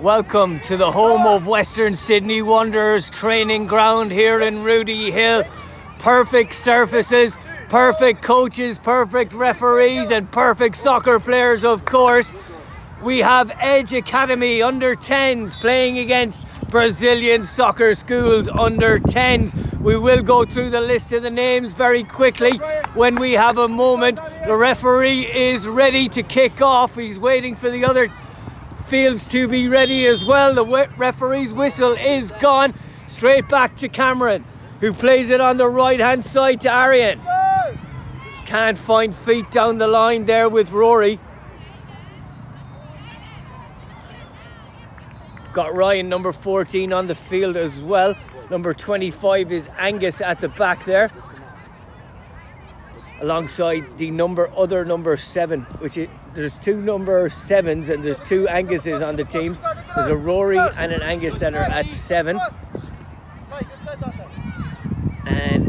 Welcome to the home of Western Sydney Wanderers training ground here in Rudy Hill. Perfect surfaces, perfect coaches, perfect referees and perfect soccer players, of course. We have Edge Academy under 10s playing against Brazilian soccer schools under 10s. We will go through the list of the names very quickly when we have a moment. The referee is ready to kick off. He's waiting for the other fields to be ready as well. The referee's whistle is gone. Straight back to Cameron, who plays it on the right hand side to Arian. Can't find feet down the line there with Rory. Got Ryan, number 14, on the field as well. Number 25 is Angus at the back there, alongside the other number 7, there's two number 7s and there's two Anguses on the teams. There's a Rory and an Angus that are at 7. And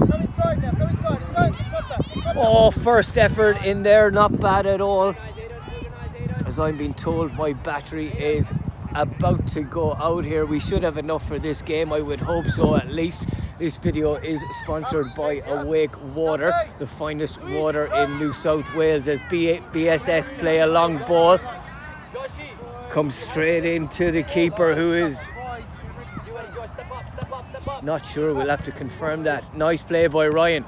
first effort in there, not bad at all. As I'm being told, my battery is about to go out here. We should have enough for this game, I would hope so at least. This video is sponsored by Awake Water, the finest water in New South Wales, as BSS play a long ball. Comes straight into the keeper, who is not sure. We'll have to confirm that. Nice play by Ryan.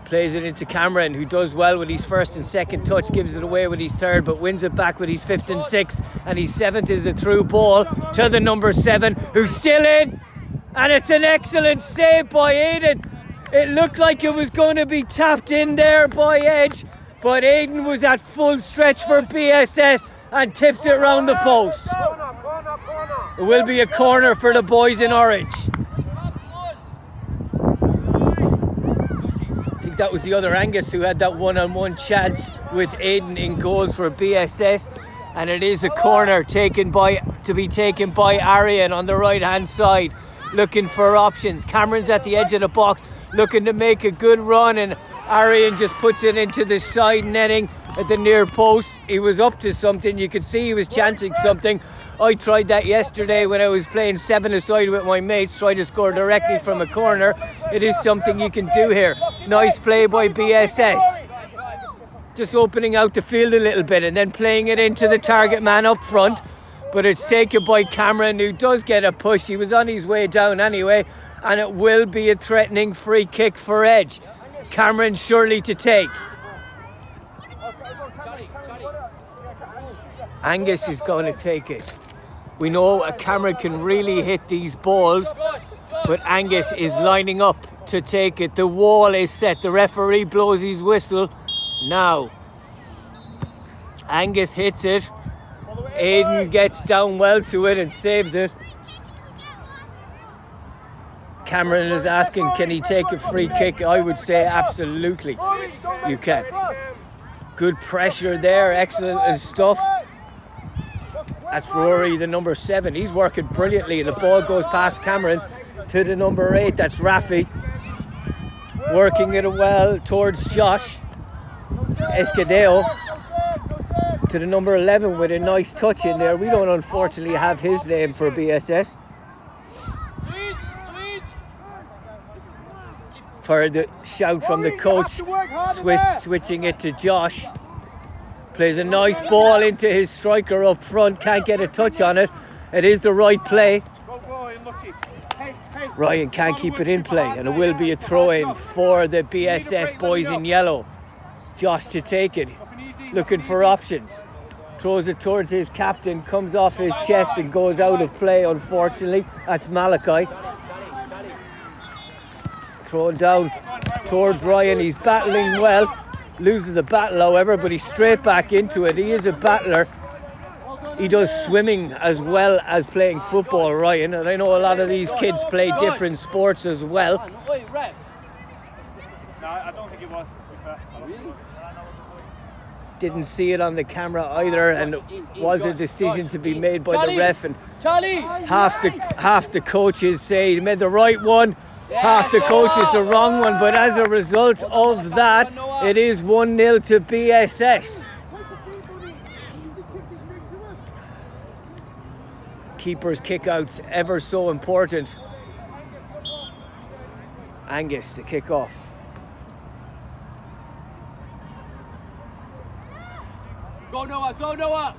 Plays it into Cameron, who does well with his first and second touch, gives it away with his third, but wins it back with his 5th and 6th, and his 7th is a through ball to the number 7, who's still in, and it's an excellent save by Aidan. It looked like it was going to be tapped in there by Edge, but Aidan was at full stretch for BSS and tips it round the post. It will be a corner for the boys in orange. That was the other Angus who had that one-on-one chance with Aidan in goals for BSS, and it is a corner to be taken by Arian on the right hand side, looking for options. Cameron's at the edge of the box looking to make a good run, and Arian just puts it into the side netting at the near post. He was up to something, you could see he was chancing something. I tried that yesterday when I was playing 7-a-side with my mates, trying to score directly from a corner. It is something you can do here. Nice play by BSS. Just opening out the field a little bit and then playing it into the target man up front. But it's taken by Cameron, who does get a push. He was on his way down anyway. And it will be a threatening free kick for Edge. Cameron surely to take. Angus is going to take it. We know a Cameron can really hit these balls, but Angus is lining up to take it. The wall is set. The referee blows his whistle now. Angus hits it. Aidan gets down well to it and saves it. Cameron is asking, can he take a free kick? I would say absolutely you can. Good pressure there, excellent stuff. That's Rory, the number 7. He's working brilliantly. The ball goes past Cameron to the number 8. That's Rafi. Working it well towards Josh Escadeo. To the number 11 with a nice touch in there. We don't unfortunately have his name for BSS. For the shout from the coach, switching it to Josh. Plays a nice ball into his striker up front. Can't get a touch on it. It is the right play. Ryan can't keep it in play, and it will be a throw-in for the BSS boys in yellow. Josh to take it, looking for options. Throws it towards his captain, comes off his chest and goes out of play, unfortunately. That's Malachi. Thrown down towards Ryan. He's battling well. Loses the battle, however, but he's straight back into it. He is a battler. He does swimming as well as playing football, Ryan. And I know a lot of these kids play different sports as well. No, I don't think it was, to be fair. Didn't see it on the camera either, and it was a decision to be made by the ref. And half the coaches say he made the right one. Half the coaches the wrong one, but as a result of that, it is 1-0 to BSS. keeper's kick-outs ever so important. Angus to kick off. Go Noah, go Noah!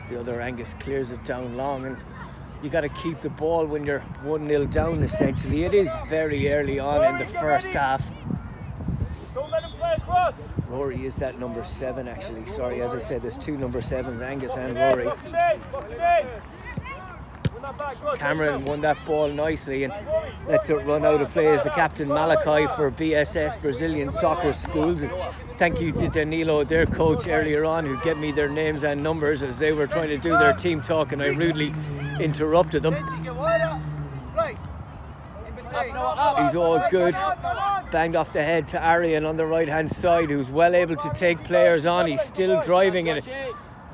The other Angus clears it down long, and you got to keep the ball when you're 1-0 down essentially. It is very early on in the first half. Don't let him play across. Rory is that number 7 actually. Sorry, as I said, there's 2 number 7s, Angus and Rory. Lock him in. Lock him in. Win that back. Good. Cameron won that ball nicely and lets it run out of play as the captain Malachi for BSS Brazilian Soccer Schools. And thank you to Danilo, their coach earlier on, who gave me their names and numbers as they were trying to do their team talk and I rudely interrupted them. He's all good. Banged off the head to Arian on the right hand side, who's well able to take players on. He's still driving and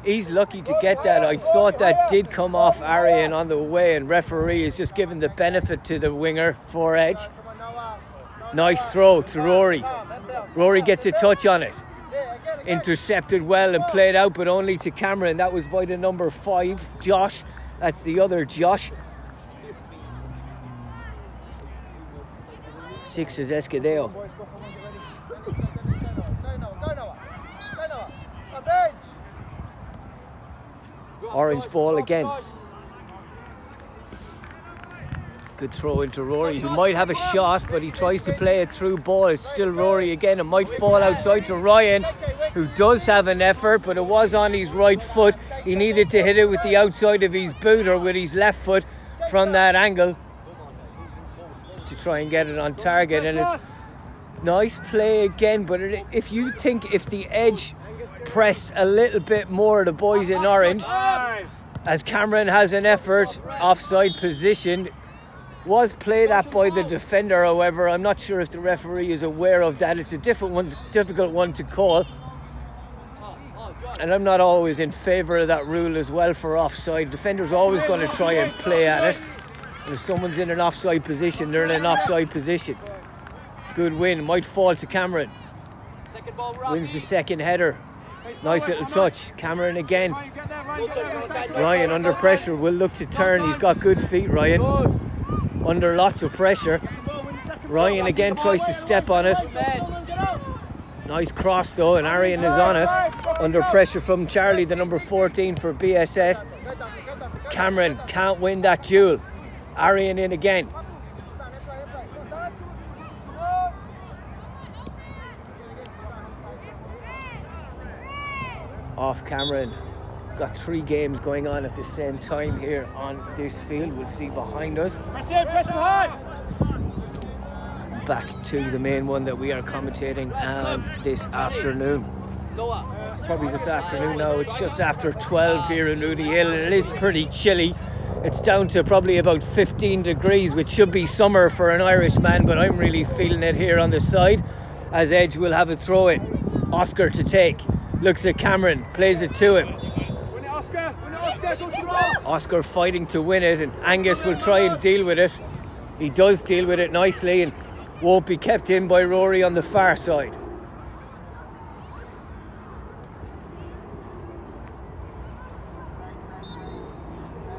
he's lucky to get that. I thought that did come off Arian on the way, and referee is just giving the benefit to the winger for edge. Nice throw to Rory. Rory gets a touch on it. Intercepted well and played out, but only to Cameron. That was by the number 5, Josh. That's the other Josh. 6 is Escudero. Orange ball again. Good throw into Rory, who might have a shot, but he tries to play it through ball. It's still Rory again. It might fall outside to Ryan, who does have an effort, but it was on his right foot. He needed to hit it with the outside of his boot or with his left foot from that angle to try and get it on target. And it's nice play again, but if you think if the edge pressed a little bit more, the boys in orange, as Cameron has an effort, offside position, was played at by the defender. However, I'm not sure if the referee is aware of that. It's a difficult one to call, and I'm not always in favour of that rule as well for offside. Defender's always going to try and play at it, and if someone's in an offside position, they're in an offside position. Good win, might fall to Cameron. Wins the second header. Nice little touch. Cameron again. Ryan under pressure will look to turn. He's got good feet, Ryan. Under lots of pressure. Ryan again tries to step on it. Nice cross though, and Arian is on it. Under pressure from Charlie, the number 14 for BSS. Cameron can't win that duel. Arian in again. Off Cameron. Got 3 games going on at the same time here on this field. We'll see behind us. Press in, press behind. Back to the main one that we are commentating this afternoon. It's probably this afternoon now. It's just after 12 here in Rudy Hill, and it is pretty chilly. It's down to probably about 15 degrees, which should be summer for an Irishman, but I'm really feeling it here on the side as Edge will have a throw in. Oscar to take. Looks at Cameron, plays it to him. Win it, Oscar. Win it, Oscar. Go to the ball. Oscar fighting to win it, and Angus will try and deal with it. He does deal with it nicely and won't be kept in by Rory on the far side.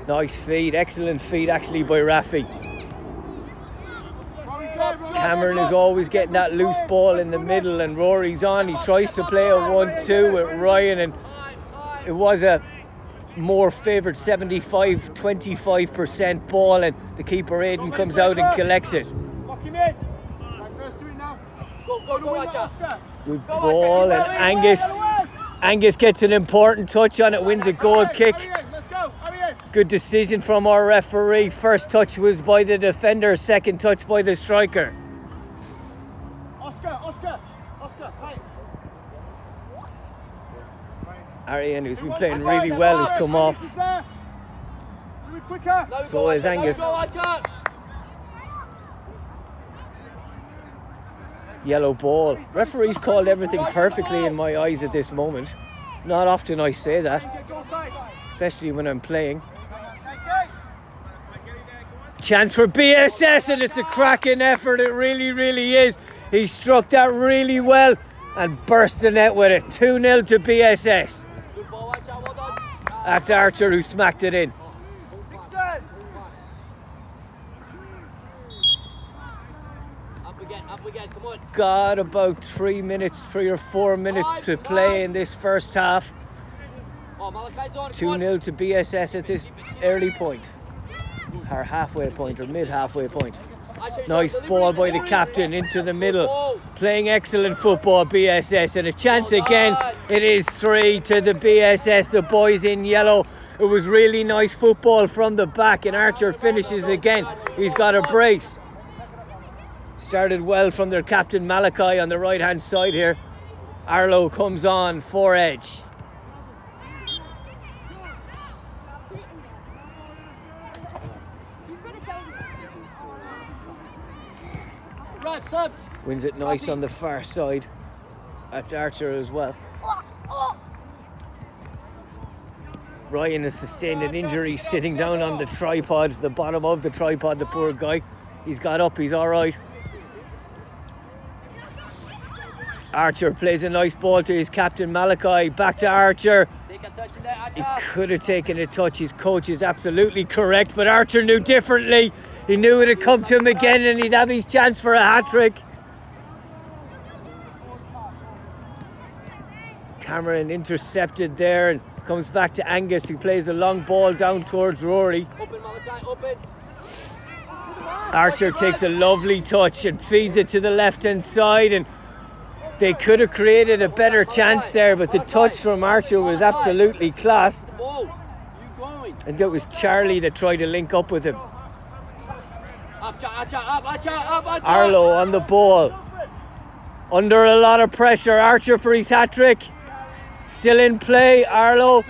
Nice feed, excellent feed actually by Rafi. Cameron is always getting that loose ball in the middle, and Rory's on. He tries to play a 1-2 with Ryan, and it was a more favoured 75-25% ball, and the keeper Aidan comes out and collects it. Lock him in. First to it now. Good ball, and Angus gets an important touch on it, wins a goal kick. Let's go. Good decision from our referee. First touch was by the defender, second touch by the striker. Oscar, tight. Arian, who's been playing really well, has come off. Do it quicker. So is Angus. Yellow ball. Referees called everything perfectly in my eyes at this moment. Not often I say that, especially when I'm playing. Chance for BSS, and it's a cracking effort. It really, really is. He struck that really well. and burst the net with it. 2-0 to BSS. Good ball, watch out, well done. That's Archer who smacked it in. Up again, come on. Got about 3 or 4 minutes to play in this first half. Oh, Malachi's on. 2-0 to BSS at this early point. Our halfway point or mid-halfway point. Nice ball by the captain into the middle. Playing excellent football, BSS. And a chance again. It is 3 to the BSS. The boys in yellow. It was really nice football from the back. And Archer finishes again. He's got a brace. Started well from their captain Malachi on the right hand side here. Arlo comes on for edge. Wins it nice on the far side. That's Archer as well. Ryan has sustained an injury sitting down on the tripod, the bottom of the tripod, the poor guy. He's got up, he's all right. Archer plays a nice ball to his captain Malachi. Back to Archer. He could have taken a touch. His coach is absolutely correct, but Archer knew differently. He knew it had come to him again and he'd have his chance for a hat-trick. Cameron intercepted there and comes back to Angus, who plays a long ball down towards Rory. Open, Malachi, open. Archer takes a lovely touch and feeds it to the left-hand side, and they could have created a better chance there, but the touch from Archer was absolutely class. And it was Charlie that tried to link up with him. Arlo on the ball. Under a lot of pressure. Archer for his hat-trick. Still in play. Arlo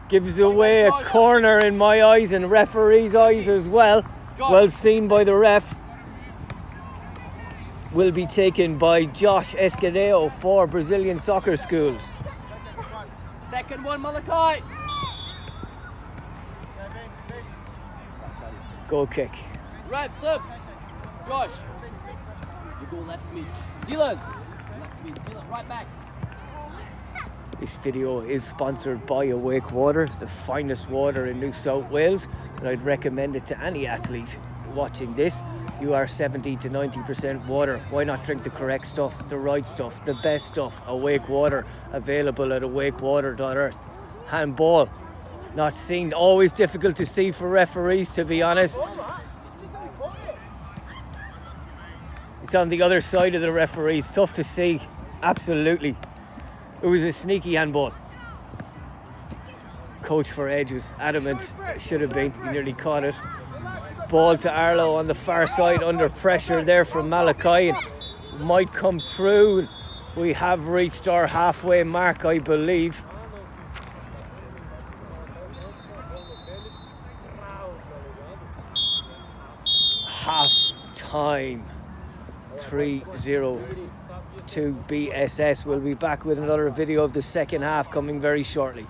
gives away a corner in my eyes and referee's eyes as well. Well seen by the ref. Will be taken by Josh Escadeo for Brazilian Soccer Schools. Second one, Malachi. Goal kick. Right, sub. Josh. You go left to me. Dylan. Left to me. Dylan, right back. This video is sponsored by Awake Water, the finest water in New South Wales, and I'd recommend it to any athlete watching this. You are 70 to 90% water. Why not drink the correct stuff, the right stuff, the best stuff? Awake Water, available at awakewater.earth. Handball, not seen, always difficult to see for referees, to be honest. It's on the other side of the referee. It's tough to see, absolutely. It was a sneaky handball. Coach for Edge was adamant, should have been, he nearly caught it. Ball to Arlo on the far side, under pressure there from Malachi, and might come through. We have reached our halfway mark, I believe. Half time, 3-0 to BSS. We'll be back with another video of the second half coming very shortly.